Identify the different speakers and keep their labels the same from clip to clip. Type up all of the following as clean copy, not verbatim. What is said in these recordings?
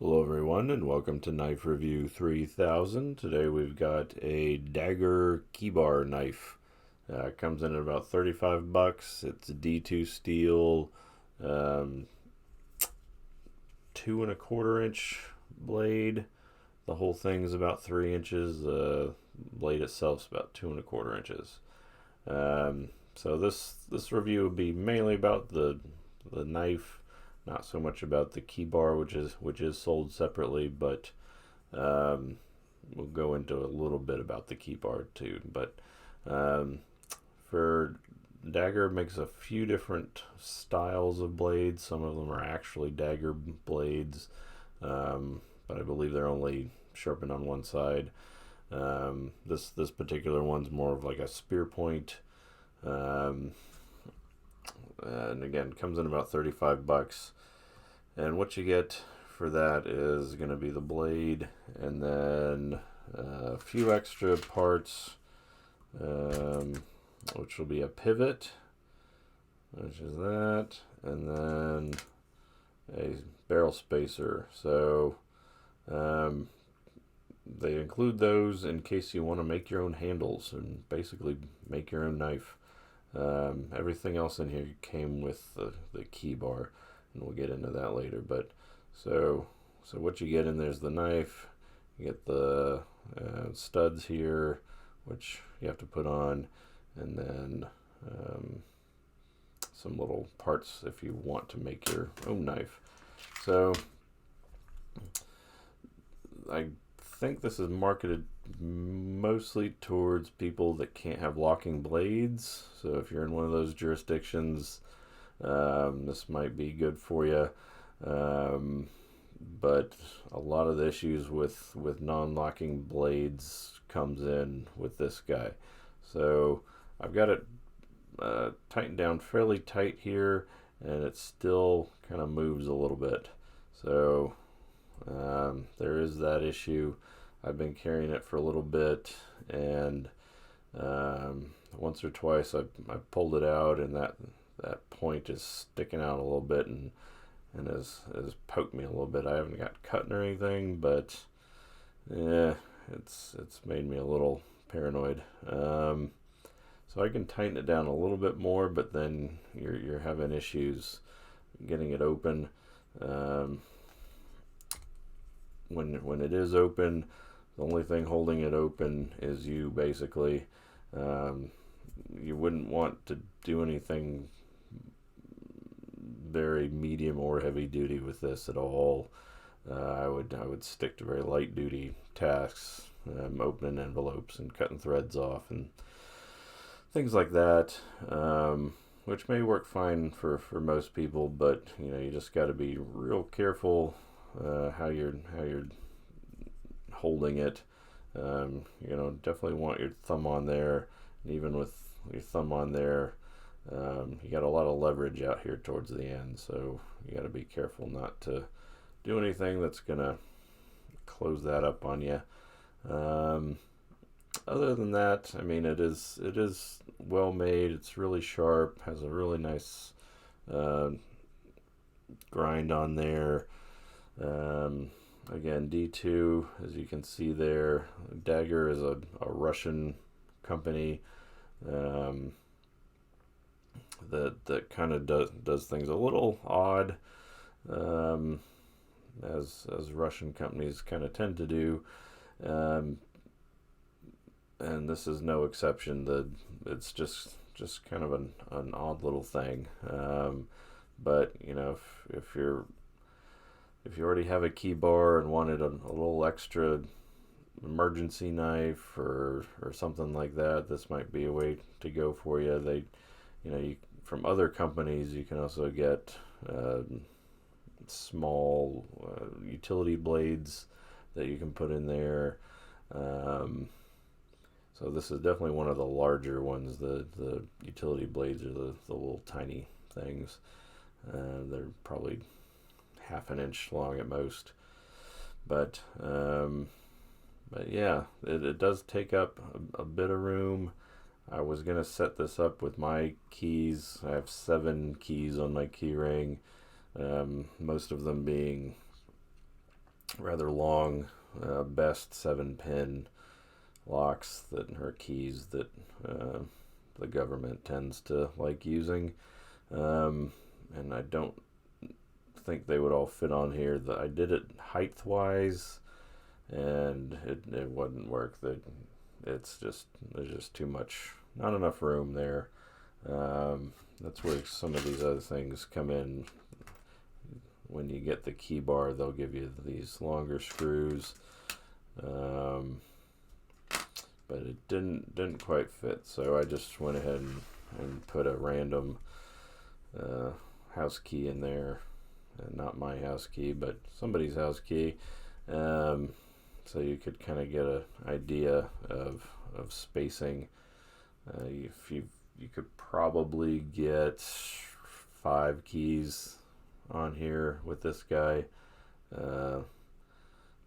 Speaker 1: Hello everyone and welcome to Knife Review 3000. Today we've got a Daggerr KeyBar Knife. Comes in at about 35 bucks. It's a D2 steel, 2¼ inch blade. The whole thing's about 3 inches. The blade itself's about 2¼ inches. So this review will be mainly about the knife, not so much about the key bar, which is sold separately, but we'll go into a little bit about the key bar too. But for Daggerr makes a few different styles of blades. Some of them are actually Daggerr blades, but I believe they're only sharpened on one side. This particular one's more of like a spear point. And again, comes in about 35 bucks. And what you get for that is going to be the blade and then a few extra parts, which will be a pivot, which is that, and then a barrel spacer. So they include those in case you want to make your own handles and basically make your own knife. Everything else in here came with the key bar, and we'll get into that later. But so what you get in there's the knife. You get the studs here, which you have to put on, and then some little parts if you want to make your own knife. So I think this is marketed mostly towards people that can't have locking blades. So if you're in one of those jurisdictions, this might be good for you. But a lot of the issues with non-locking blades comes in with this guy. So I've got it tightened down fairly tight here, and it still kind of moves a little bit. So there is that issue. I've been carrying it for a little bit, and once or twice I pulled it out, and that point is sticking out a little bit and has poked me a little bit. I haven't got cut or anything, but yeah, it's made me a little paranoid. So I can tighten it down a little bit more, but then you're having issues getting it open. When it is open, the only thing holding it open is you, basically. You wouldn't want to do anything very medium or heavy duty with this at all. I would stick to very light duty tasks, opening envelopes and cutting threads off and things like that, which may work fine for most people, but you just got to be real careful how you're holding it. Definitely want your thumb on there. Even with your thumb on there, you got a lot of leverage out here towards the end, so you got to be careful not to do anything that's gonna close that up on you. Other than that, I mean, it is well made. It's really sharp, has a really nice grind on there. Again, D2, as you can see there. Daggerr is a Russian company that kind of does things a little odd, as Russian companies kind of tend to do, and this is no exception. It's just kind of an odd little thing, but if you already have a key bar and wanted a little extra emergency knife or something like that, this might be a way to go for you. From other companies, you can also get small utility blades that you can put in there. So this is definitely one of the larger ones. The utility blades are the little tiny things. They're probably ½ an inch long at most, but yeah, it does take up a bit of room. I was gonna set this up with my keys. I have 7 keys on my key ring, most of them being rather long, best 7-pin locks that are keys that the government tends to like using. And I don't think they would all fit on here. I did it height wise, and it wouldn't work. It's just, there's just too much, not enough room there. That's where some of these other things come in. When you get the key bar, they'll give you these longer screws, but it didn't quite fit. So I just went ahead and put a random house key in there, not my house key, but somebody's house key. So you could kind of get an idea of spacing. If you could probably get 5 keys on here with this guy,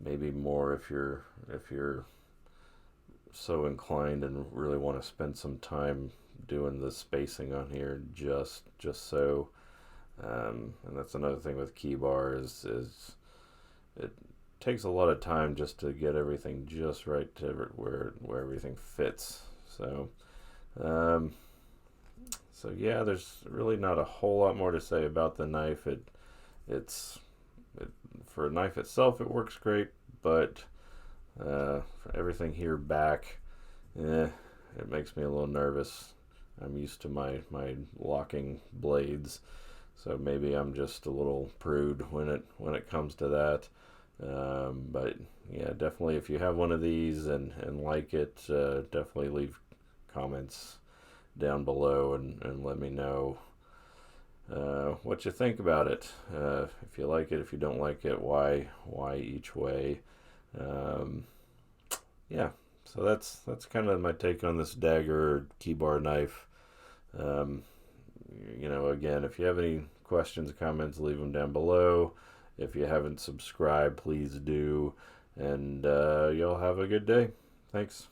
Speaker 1: maybe more if you're so inclined and really want to spend some time doing the spacing on here, just so. And that's another thing with KeyBar is it takes a lot of time just to get everything just right to where everything fits. So so yeah, there's really not a whole lot more to say about the knife. It's for a knife itself, it works great, but for everything here back, it makes me a little nervous. I'm used to my locking blades, so maybe I'm just a little prude when it comes to that. But yeah, definitely if you have one of these and like it, definitely leave comments down below and let me know what you think about it. If you like it, if you don't like it, why each way. Yeah, so that's kind of my take on this Daggerr KeyBar Knife. Again, if you have any questions, comments, leave them down below. If you haven't subscribed, please do, and y'all have a good day. Thanks.